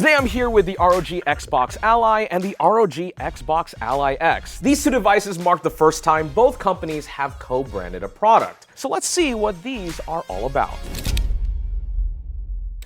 Today I'm here with the ROG Xbox Ally and the ROG Xbox Ally X. These two devices mark the first time both companies have co-branded a product. So let's see what these are all about.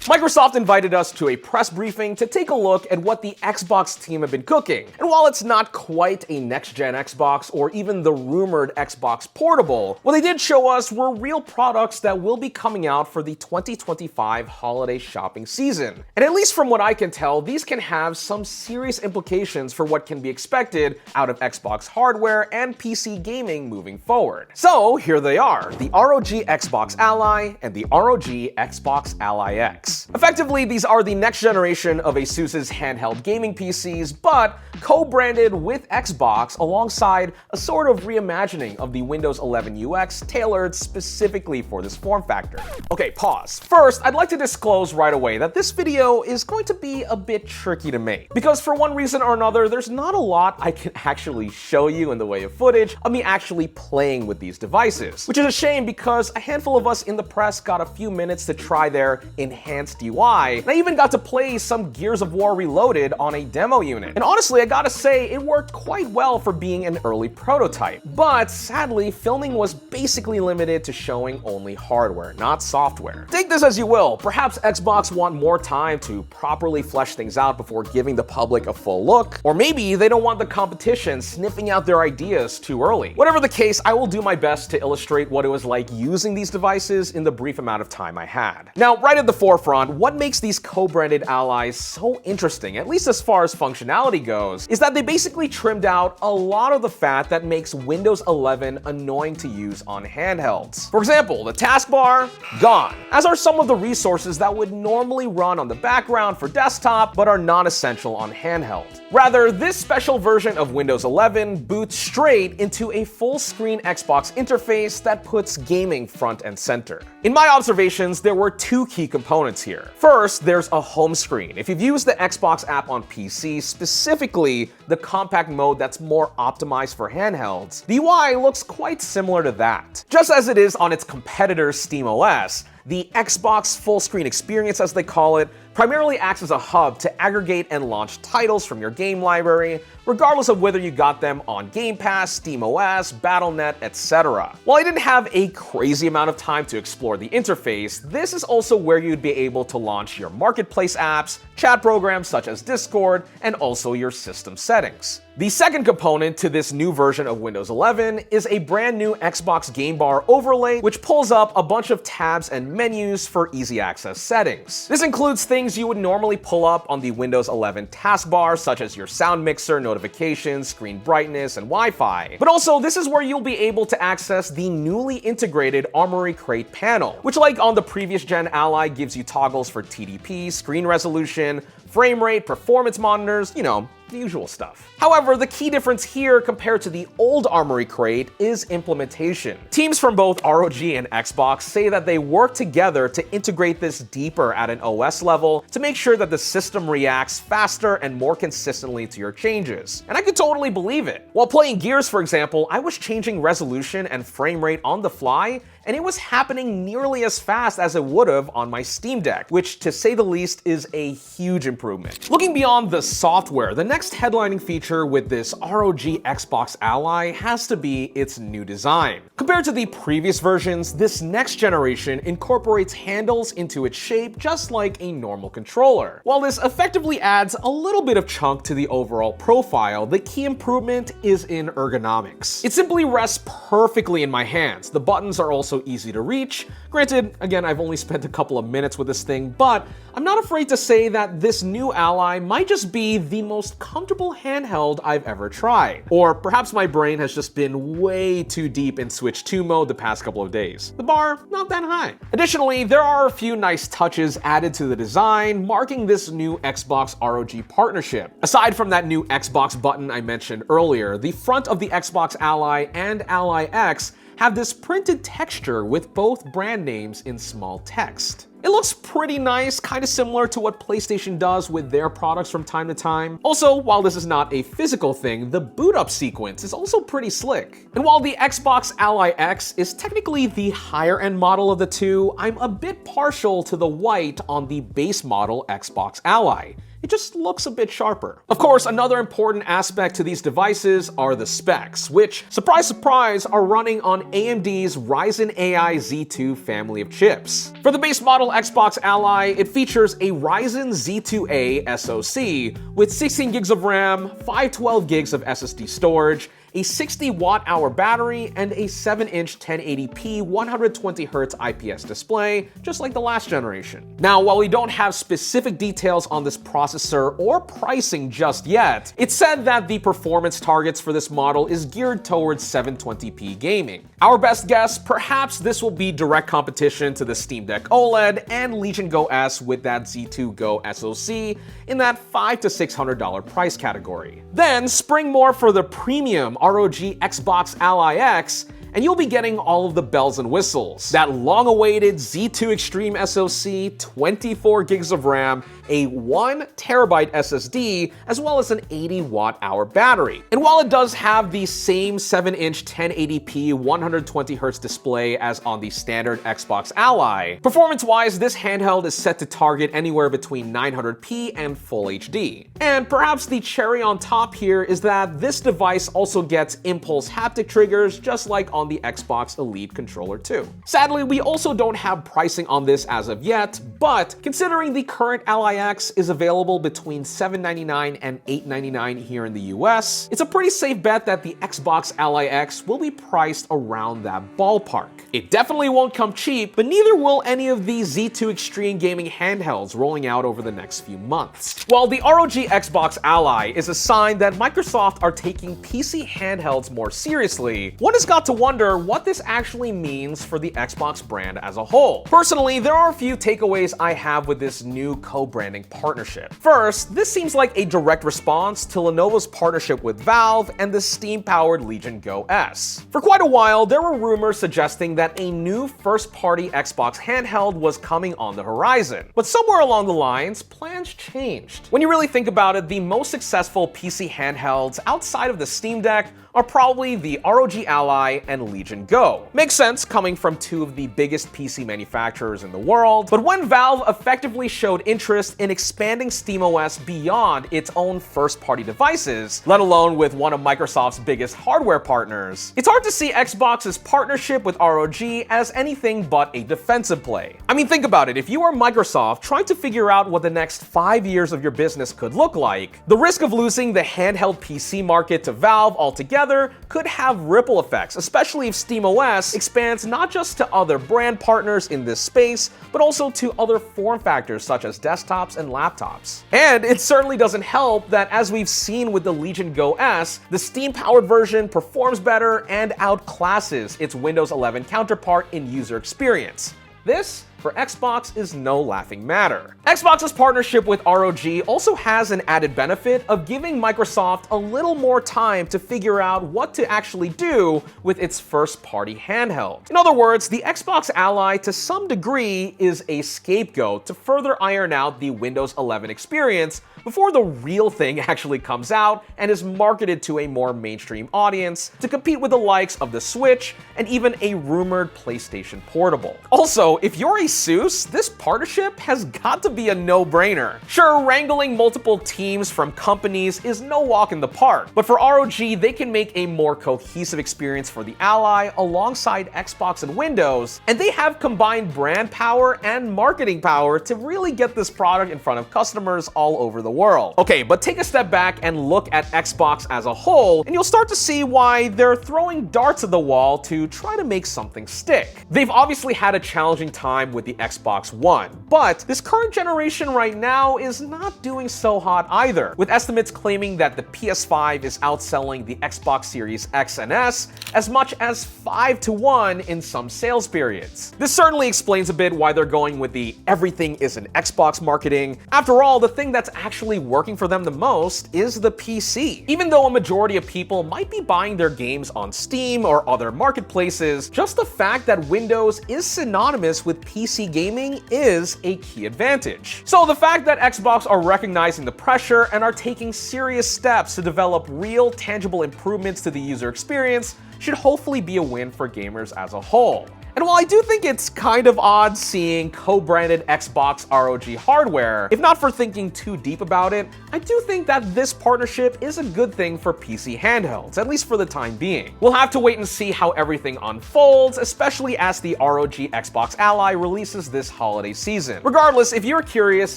Microsoft invited us to a press briefing to take a look at what the Xbox team have been cooking. And while it's not quite a next-gen Xbox or even the rumored Xbox Portable, what they did show us were real products that will be coming out for the 2025 holiday shopping season. And at least from what I can tell, these can have some serious implications for what can be expected out of Xbox hardware and PC gaming moving forward. So here they are, the ROG Xbox Ally and the ROG Xbox Ally X. Effectively, these are the next generation of ASUS's handheld gaming PCs, but co-branded with Xbox alongside a sort of reimagining of the Windows 11 UX tailored specifically for this form factor. Okay, pause. First, I'd like to disclose right away that this video is going to be a bit tricky to make, because for one reason or another, there's not a lot I can actually show you in the way of footage of me actually playing with these devices, which is a shame because a handful of us in the press got a few minutes to try their enhanced UI, and I even got to play some Gears of War Reloaded on a demo unit. And honestly, I gotta say, it worked quite well for being an early prototype. But sadly, filming was basically limited to showing only hardware, not software. Take this as you will. Perhaps Xbox want more time to properly flesh things out before giving the public a full look, or maybe they don't want the competition sniffing out their ideas too early. Whatever the case, I will do my best to illustrate what it was like using these devices in the brief amount of time I had. Now, right at the forefront, what makes these co-branded allies so interesting, at least as far as functionality goes, is that they basically trimmed out a lot of the fat that makes Windows 11 annoying to use on handhelds. For example, the taskbar, gone, as are some of the resources that would normally run on the background for desktop but are non-essential on handheld. Rather, this special version of Windows 11 boots straight into a full-screen Xbox interface that puts gaming front and center. In my observations, there were two key components here. First, there's a home screen. If you've used the Xbox app on PC, specifically the compact mode that's more optimized for handhelds, the UI looks quite similar to that. Just as it is on its competitor SteamOS, the Xbox full screen experience, as they call it, primarily acts as a hub to aggregate and launch titles from your game library, regardless of whether you got them on Game Pass, SteamOS, Battle.net, etc. While I didn't have a crazy amount of time to explore the interface, this is also where you'd be able to launch your marketplace apps, chat programs such as Discord, and also your system settings. The second component to this new version of Windows 11 is a brand new Xbox Game Bar overlay, which pulls up a bunch of tabs and menus for easy access settings. This includes things you would normally pull up on the Windows 11 taskbar, such as your sound mixer, notifications, screen brightness, and Wi-Fi. But also, this is where you'll be able to access the newly integrated Armory Crate panel, which, like on the previous gen Ally, gives you toggles for TDP, screen resolution, frame rate, performance monitors, you know, the usual stuff. However, the key difference here compared to the old Armory Crate is implementation. Teams from both ROG and Xbox say that they work together to integrate this deeper at an OS level to make sure that the system reacts faster and more consistently to your changes. And I could totally believe it. While playing Gears, for example, I was changing resolution and frame rate on the fly, and it was happening nearly as fast as it would have on my Steam Deck, which, to say the least, is a huge improvement. Looking beyond the software, the next headlining feature with this ROG Xbox Ally has to be its new design. Compared to the previous versions, this next generation incorporates handles into its shape just like a normal controller. While this effectively adds a little bit of chunk to the overall profile, the key improvement is in ergonomics. It simply rests perfectly in my hands. The buttons are also easy to reach. Granted, again, I've only spent a couple of minutes with this thing, but I'm not afraid to say that this new Ally might just be the most comfortable handheld I've ever tried. Or perhaps my brain has just been way too deep in Switch 2 mode the past couple of days. The bar, not that high. Additionally, there are a few nice touches added to the design, marking this new Xbox ROG partnership. Aside from that new Xbox button I mentioned earlier, the front of the Xbox Ally and Ally X have this printed texture with both brand names in small text. It looks pretty nice, kind of similar to what PlayStation does with their products from time to time. Also, while this is not a physical thing, the boot up sequence is also pretty slick. And while the Xbox Ally X is technically the higher end model of the two, I'm a bit partial to the white on the base model Xbox Ally. it just looks a bit sharper. Of course, another important aspect to these devices are the specs, which, surprise surprise, are running on AMD's Ryzen AI Z2 family of chips. For the base model Xbox Ally, it features a Ryzen Z2A SoC with 16 gigs of RAM, 512 gigs of SSD storage, a 60 watt-hour battery, and a 7-inch 1080p 120Hz IPS display, just like the last generation. Now, while we don't have specific details on this processor or pricing just yet, it's said that the performance targets for this model is geared towards 720p gaming. Our best guess, perhaps this will be direct competition to the Steam Deck OLED and Legion Go S with that Z2 Go SoC in that $500 to $600 price category. Then spring more for the premium ROG Xbox Ally X, and you'll be getting all of the bells and whistles. That long-awaited Z2 Extreme SoC, 24 gigs of RAM, a 1TB SSD, as well as an 80 watt-hour battery. And while it does have the same 7-inch 1080p 120Hz display as on the standard Xbox Ally, performance-wise, this handheld is set to target anywhere between 900p and Full HD. And perhaps the cherry on top here is that this device also gets impulse haptic triggers, just like on the Xbox Elite controller too. Sadly, we also don't have pricing on this as of yet, but considering the current Ally X is available between $799 and $899 here in the US, it's a pretty safe bet that the Xbox Ally X will be priced around that ballpark. It definitely won't come cheap, but neither will any of the Z2 Extreme gaming handhelds rolling out over the next few months. While the ROG Xbox Ally is a sign that Microsoft are taking PC handhelds more seriously, one has got to wonder what this actually means for the Xbox brand as a whole. Personally, there are a few takeaways I have with this new co-branding partnership. First, this seems like a direct response to Lenovo's partnership with Valve and the Steam-powered Legion Go S. For quite a while, there were rumors suggesting that a new first-party Xbox handheld was coming on the horizon. But somewhere along the lines, plans changed. When you really think about it, the most successful PC handhelds outside of the Steam Deck are probably the ROG Ally and Legion Go. Makes sense coming from two of the biggest PC manufacturers in the world, but when Valve effectively showed interest in expanding SteamOS beyond its own first-party devices, let alone with one of Microsoft's biggest hardware partners, it's hard to see Xbox's partnership with ROG as anything but a defensive play. I mean, think about it. If you are Microsoft trying to figure out what the next 5 years of your business could look like, the risk of losing the handheld PC market to Valve altogether could have ripple effects, especially if SteamOS expands not just to other brand partners in this space, but also to other form factors such as desktops and laptops. And it certainly doesn't help that, as we've seen with the Legion Go S, the Steam-powered version performs better and outclasses its Windows 11 counterpart in user experience. This, for Xbox, is no laughing matter. Xbox's partnership with ROG also has an added benefit of giving Microsoft a little more time to figure out what to actually do with its first-party handheld. In other words, the Xbox Ally to some degree is a scapegoat to further iron out the Windows 11 experience before the real thing actually comes out and is marketed to a more mainstream audience to compete with the likes of the Switch and even a rumored PlayStation Portable. Also, if you're a ASUS, this partnership has got to be a no-brainer. Sure, wrangling multiple teams from companies is no walk in the park, but for ROG, they can make a more cohesive experience for the Ally alongside Xbox and Windows, and they have combined brand power and marketing power to really get this product in front of customers all over the world. Okay, but take a step back and look at Xbox as a whole, and you'll start to see why they're throwing darts at the wall to try to make something stick. They've obviously had a challenging time with the Xbox One, but this current generation right now is not doing so hot either, with estimates claiming that the PS5 is outselling the Xbox Series X and S as much as 5-to-1 in some sales periods. This certainly explains a bit why they're going with the everything is an Xbox marketing. After all, the thing that's actually working for them the most is the PC. Even though a majority of people might be buying their games on Steam or other marketplaces, just the fact that Windows is synonymous with PC gaming is a key advantage. So the fact that Xbox are recognizing the pressure and are taking serious steps to develop real, tangible improvements to the user experience should hopefully be a win for gamers as a whole. And while I do think it's kind of odd seeing co-branded Xbox ROG hardware, if not for thinking too deep about it, I do think that this partnership is a good thing for PC handhelds, at least for the time being. We'll have to wait and see how everything unfolds, especially as the ROG Xbox Ally releases this holiday season. Regardless, if you're curious,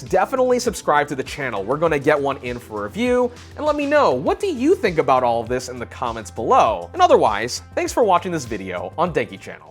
definitely subscribe to the channel. We're gonna get one in for review, and let me know, what do you think about all of this in the comments below? And otherwise, thanks for watching this video on Denki channel.